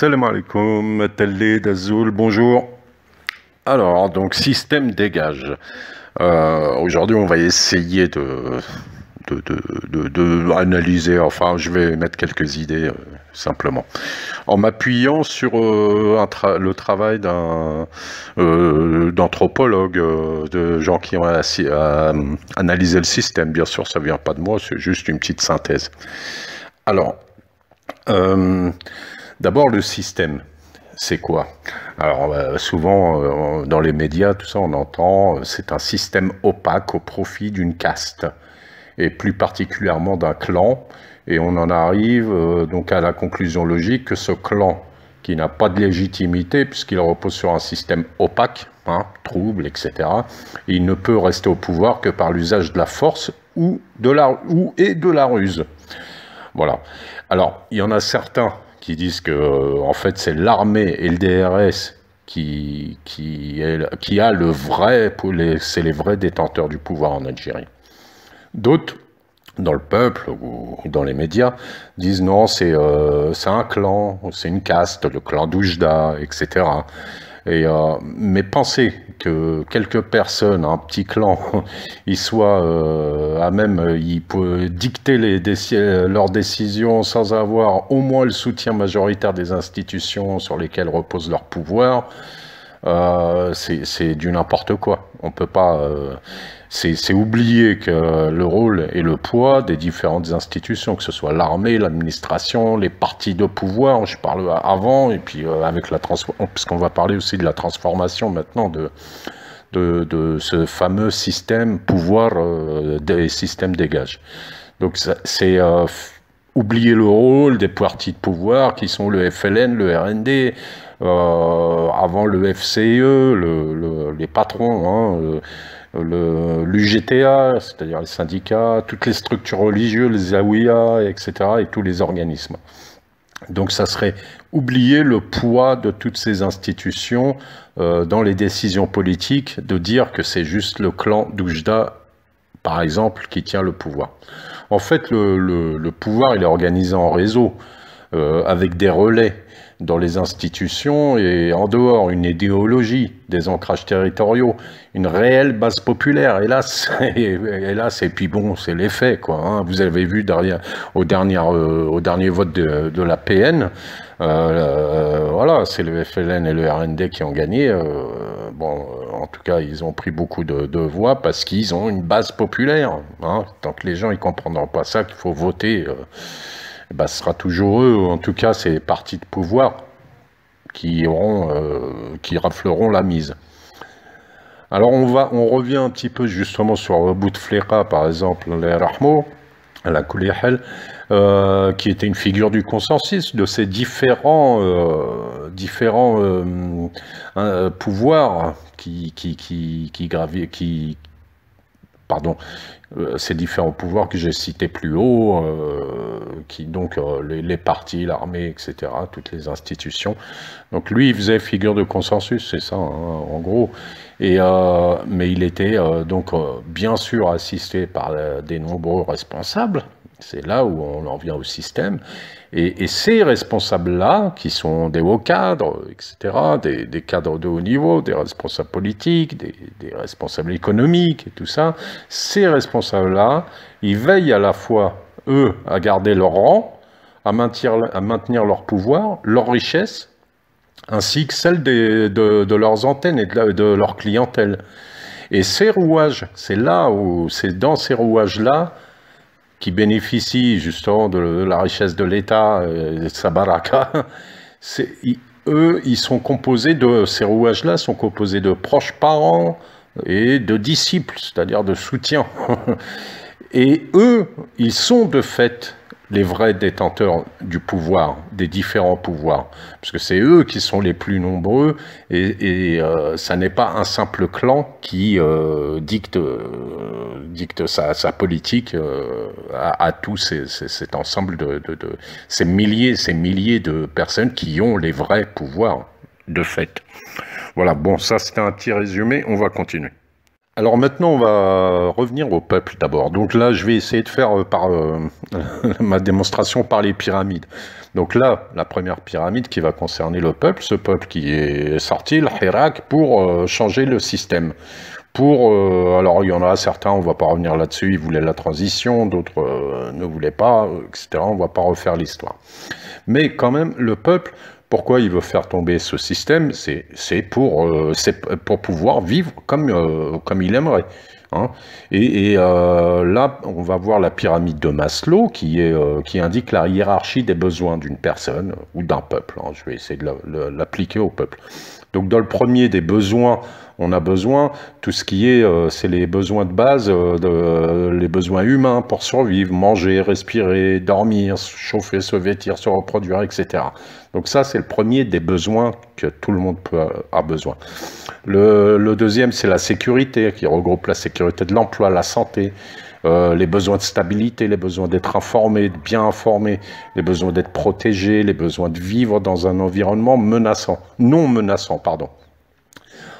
Salam alaikum, Talid Azul, bonjour. Alors, donc, système dégage. Aujourd'hui, on va essayer de analyser, enfin, je vais mettre quelques idées, simplement. En m'appuyant sur le travail d'anthropologues, de gens qui ont analysé le système. Bien sûr, ça vient pas de moi, c'est juste une petite synthèse. Alors, d'abord, le système, c'est quoi? Alors, souvent, dans les médias, tout ça, on entend, c'est un système opaque au profit d'une caste, et plus particulièrement d'un clan, et on en arrive donc à la conclusion logique que ce clan, qui n'a pas de légitimité, puisqu'il repose sur un système opaque, trouble, etc., il ne peut rester au pouvoir que par l'usage de la force ou de la ruse. Voilà. Alors, il y en a certains qui disent que, en fait, c'est l'armée et le DRS qui a le vrai, c'est les vrais détenteurs du pouvoir en Algérie. D'autres, dans le peuple ou dans les médias, disent non, c'est un clan, c'est une caste, le clan d'Oujda, etc. Mais penser que quelques personnes, un petit clan, ils soient ils peuvent dicter leurs décisions sans avoir au moins le soutien majoritaire des institutions sur lesquelles repose leur pouvoir, c'est du n'importe quoi. On peut pas. C'est oublier que le rôle et le poids des différentes institutions, que ce soit l'armée, l'administration, les partis de pouvoir, je parle avant, et puis avec la transformation, puisqu'on va parler aussi de la transformation maintenant de ce fameux système pouvoir des systèmes dégage. Donc c'est oublier le rôle des partis de pouvoir qui sont le FLN, le RND, avant le FCE, les patrons, l'UGTA, c'est-à-dire les syndicats, toutes les structures religieuses, les zaouïas, etc., et tous les organismes. Donc ça serait oublier le poids de toutes ces institutions dans les décisions politiques, de dire que c'est juste le clan d'Oujda, par exemple, qui tient le pouvoir. En fait, le pouvoir, il est organisé en réseau, avec des relais dans les institutions et en dehors, une idéologie, des ancrages territoriaux, une réelle base populaire. Hélas, et puis bon, c'est les faits, quoi. Vous avez vu derrière, au dernier vote de la PN, voilà, c'est le FLN et le RND qui ont gagné. En tout cas, ils ont pris beaucoup de voix parce qu'ils ont une base populaire. Tant que les gens ils comprendront pas ça, qu'il faut voter, ce sera toujours eux. En tout cas, c'est les partis de pouvoir qui rafleront la mise. Alors on revient un petit peu justement sur Bouteflika, par exemple, les Rahmo, la Koulihel, qui était une figure du consensus de ces différents pouvoirs ces différents pouvoirs que j'ai cités plus haut, les partis, l'armée, etc., toutes les institutions. Donc lui, il faisait figure de consensus, c'est ça, en gros. Mais il était bien sûr assisté par des nombreux responsables. C'est là où on en vient au système. Et ces responsables-là, qui sont des hauts cadres, etc., des cadres de haut niveau, des responsables politiques, des responsables économiques et tout ça, ces responsables-là, ils veillent à la fois, eux, à garder leur rang, à maintenir leur pouvoir, leur richesse, ainsi que celle de leurs antennes et de leur clientèle. Et ces rouages, c'est dans ces rouages-là qui bénéficient justement de la richesse de l'État, de sa baraka, ces rouages-là sont composés de proches parents et de disciples, c'est-à-dire de soutien. Et eux, ils sont de fait les vrais détenteurs du pouvoir, des différents pouvoirs, parce que c'est eux qui sont les plus nombreux, et ça n'est pas un simple clan qui dicte sa politique à tout cet ensemble ces milliers de personnes qui ont les vrais pouvoirs, de fait. Voilà, bon, ça c'était un petit résumé, on va continuer. Alors maintenant, on va revenir au peuple d'abord. Donc là, je vais essayer de faire ma démonstration par les pyramides. Donc là, la première pyramide qui va concerner le peuple, ce peuple qui est sorti, le Hirak, pour changer le système. Alors il y en a certains, on ne va pas revenir là-dessus, ils voulaient la transition, d'autres ne voulaient pas, etc. On ne va pas refaire l'histoire. Mais quand même, le peuple, pourquoi il veut faire tomber ce système? C'est pour pouvoir vivre comme il aimerait. Hein. Là, on va voir la pyramide de Maslow qui indique la hiérarchie des besoins d'une personne ou d'un peuple. Hein. Je vais essayer de l'appliquer au peuple. Donc dans le premier des besoins, on a besoin, tout ce qui est, c'est les besoins de base, les besoins humains pour survivre, manger, respirer, dormir, se chauffer, se vêtir, se reproduire, etc. Donc ça, c'est le premier des besoins que tout le monde a besoin. Le deuxième, c'est la sécurité, qui regroupe la sécurité de l'emploi, la santé, les besoins de stabilité, les besoins d'être informé, de bien informé, les besoins d'être protégé, les besoins de vivre dans un environnement non menaçant, pardon.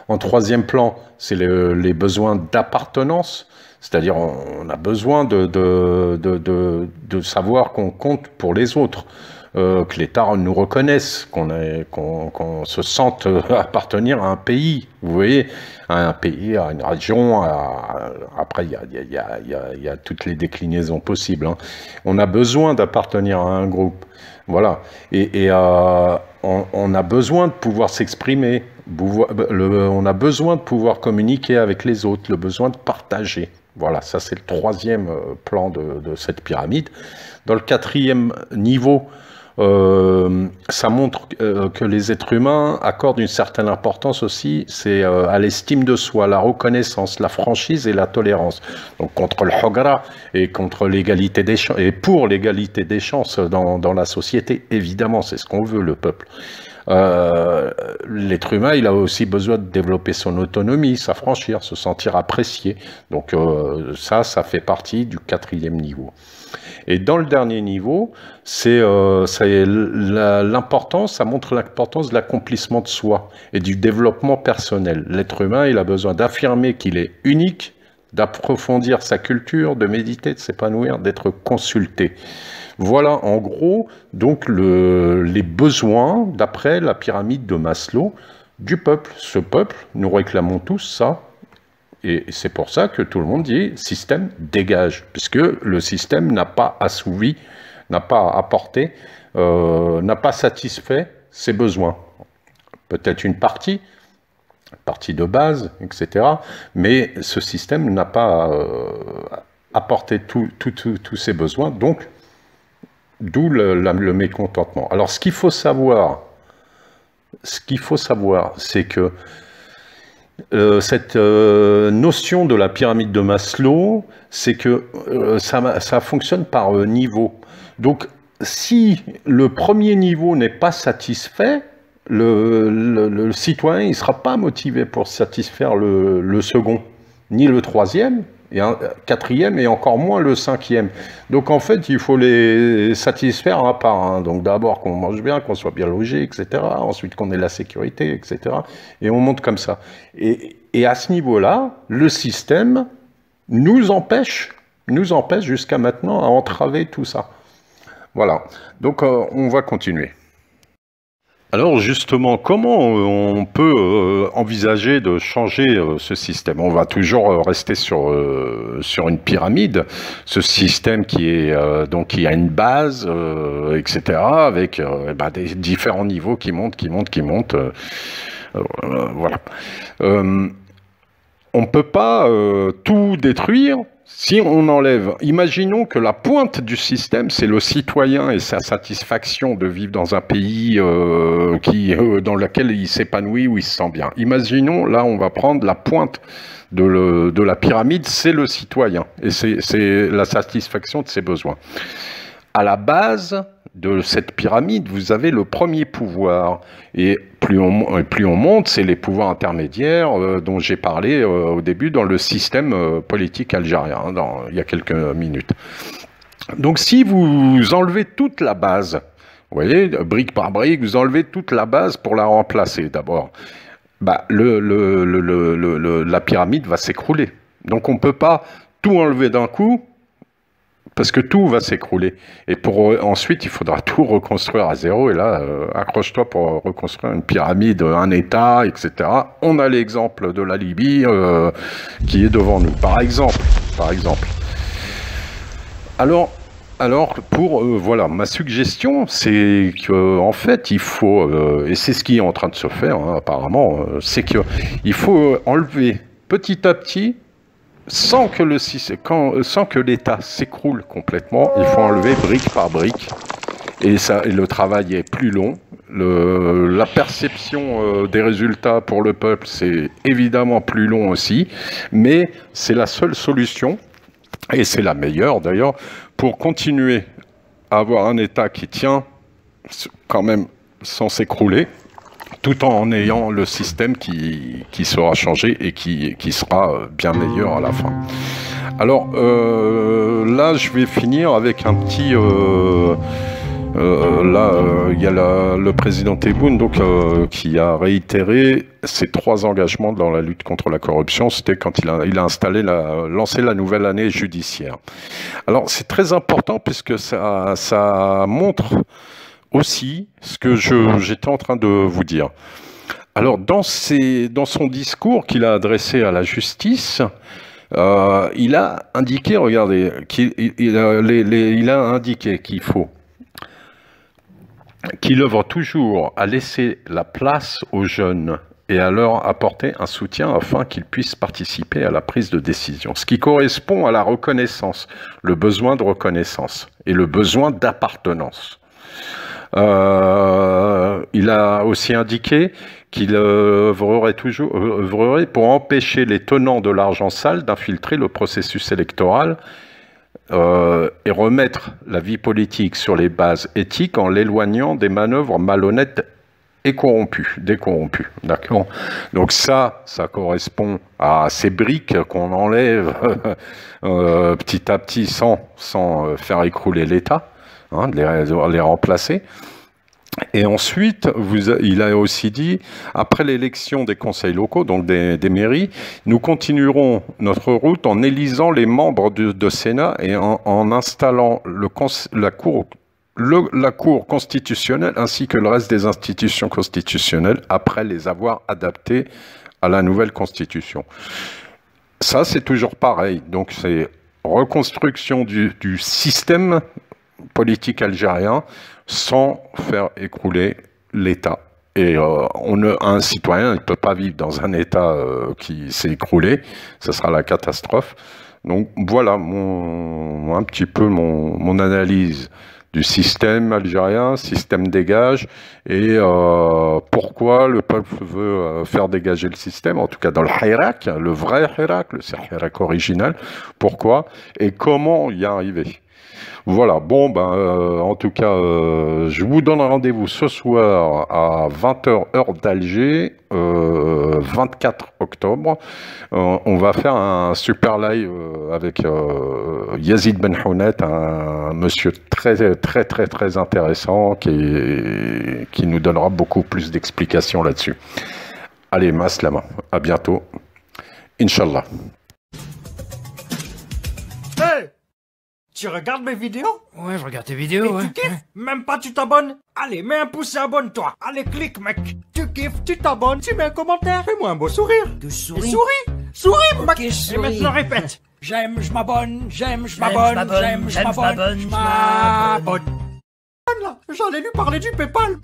En troisième plan, c'est les besoins d'appartenance, c'est-à-dire on a besoin de savoir qu'on compte pour les autres, que l'État nous reconnaisse, qu'on se sente appartenir à un pays, vous voyez, à un pays, à une région, après il y a toutes les déclinaisons possibles. Hein. On a besoin d'appartenir à un groupe, voilà, on a besoin de pouvoir s'exprimer, on a besoin de pouvoir communiquer avec les autres, le besoin de partager. Voilà, ça c'est le troisième plan de cette pyramide. Dans le quatrième niveau, ça montre que les êtres humains accordent une certaine importance aussi, c'est à l'estime de soi, la reconnaissance, la franchise et la tolérance. Donc contre le hogra et contre l'égalité des chances, et pour l'égalité des chances dans la société, évidemment, c'est ce qu'on veut, le peuple. L'être humain, il a aussi besoin de développer son autonomie, s'affranchir, se sentir apprécié. Donc ça fait partie du quatrième niveau. Et dans le dernier niveau, c'est l'importance, ça montre l'importance de l'accomplissement de soi et du développement personnel. L'être humain, il a besoin d'affirmer qu'il est unique, d'approfondir sa culture, de méditer, de s'épanouir, d'être consulté. Voilà en gros donc les besoins d'après la pyramide de Maslow du peuple. Ce peuple, nous réclamons tous ça. Et c'est pour ça que tout le monde dit « système dégage », puisque le système n'a pas assouvi, n'a pas apporté, n'a pas satisfait ses besoins. Peut-être une partie de base, etc. Mais ce système n'a pas apporté tous ses besoins, donc d'où le mécontentement. Alors ce qu'il faut savoir, c'est que cette notion de la pyramide de Maslow, c'est que ça fonctionne par niveau. Donc, si le premier niveau n'est pas satisfait, le citoyen il ne sera pas motivé pour satisfaire le second, ni le troisième, et un quatrième, et encore moins le cinquième. Donc en fait, il faut les satisfaire un par un. Donc d'abord qu'on mange bien, qu'on soit bien logé, etc. Ensuite qu'on ait la sécurité, etc. Et on monte comme ça. Et à ce niveau-là, le système nous empêche jusqu'à maintenant à entraver tout ça. Voilà. Donc on va continuer. Alors justement, comment on peut envisager de changer ce système? On va toujours rester sur une pyramide, ce système qui a une base, etc., avec des différents niveaux qui montent. Voilà. On ne peut pas tout détruire. Si on enlève, imaginons que la pointe du système, c'est le citoyen et sa satisfaction de vivre dans un pays dans lequel il s'épanouit, où il se sent bien. Imaginons, là, on va prendre la pointe de la pyramide, c'est le citoyen et c'est la satisfaction de ses besoins. À la base de cette pyramide, vous avez le premier pouvoir. Et plus on monte, c'est les pouvoirs intermédiaires dont j'ai parlé au début dans le système politique algérien, il y a quelques minutes. Donc si vous enlevez toute la base, vous voyez, brique par brique, vous enlevez toute la base pour la remplacer d'abord. bah, la pyramide va s'écrouler. Donc on ne peut pas tout enlever d'un coup, parce que tout va s'écrouler. Et ensuite, il faudra tout reconstruire à zéro. Et là, accroche-toi pour reconstruire une pyramide, un État, etc. On a l'exemple de la Libye qui est devant nous, par exemple. Alors voilà, ma suggestion, c'est qu'en fait, il faut, et c'est ce qui est en train de se faire, hein, apparemment, c'est qu'il faut enlever petit à petit, sans que l'État s'écroule complètement, il faut enlever brique par brique, et le travail est plus long. La perception des résultats pour le peuple, c'est évidemment plus long aussi, mais c'est la seule solution, et c'est la meilleure d'ailleurs, pour continuer à avoir un État qui tient quand même sans s'écrouler, tout en ayant le système qui sera changé et qui sera bien meilleur à la fin. Alors là, je vais finir avec un petit... il y a le président Tebboune qui a réitéré ses 3 engagements dans la lutte contre la corruption. C'était quand il a lancé la nouvelle année judiciaire. Alors c'est très important puisque ça montre aussi ce que j'étais en train de vous dire. Alors dans son discours qu'il a adressé à la justice, il a indiqué, regardez, il a indiqué qu'il œuvre toujours à laisser la place aux jeunes et à leur apporter un soutien afin qu'ils puissent participer à la prise de décision. Ce qui correspond à la reconnaissance, le besoin de reconnaissance et le besoin d'appartenance. Il a aussi indiqué qu'il œuvrerait pour empêcher les tenants de l'argent sale d'infiltrer le processus électoral et remettre la vie politique sur les bases éthiques en l'éloignant des manœuvres malhonnêtes et des corrompus. D'accord. Donc ça correspond à ces briques qu'on enlève petit à petit sans faire écrouler l'État, hein, de les remplacer. Et ensuite, il a aussi dit, après l'élection des conseils locaux, donc des mairies, nous continuerons notre route en élisant les membres de Sénat et en installant la Cour constitutionnelle ainsi que le reste des institutions constitutionnelles après les avoir adaptées à la nouvelle constitution. Ça, c'est toujours pareil. Donc, c'est reconstruction du système politique algérien sans faire écrouler l'État. Et un citoyen ne peut pas vivre dans un État qui s'est écroulé, ce sera la catastrophe. Donc voilà un petit peu mon analyse du système algérien, système dégage, et pourquoi le peuple veut faire dégager le système, en tout cas dans le Hirak, le vrai Hirak, le Hirak original, pourquoi et comment y arriver. Voilà, bon, en tout cas, je vous donne rendez-vous ce soir à 20h heure d'Alger, 24 octobre. On va faire un super live avec Yazid Benhounet, un monsieur très intéressant qui nous donnera beaucoup plus d'explications là-dessus. Allez, maslama, à bientôt, Inch'Allah. Hey! Tu regardes mes vidéos? Ouais, je regarde tes vidéos, ouais. Tu kiffes? Même pas tu t'abonnes? Allez, mets un pouce et abonne-toi. Allez, clique, mec. Tu kiffes, tu t'abonnes, tu mets un commentaire. Fais-moi un beau sourire. Que souris. Souris, mec. Ok, souris. Et maintenant, répète. J'aime, je m'abonne, j'aime, je m'abonne, j'aime, je m'abonne, je m'abonne. Là, j'en ai lu parler du PayPal.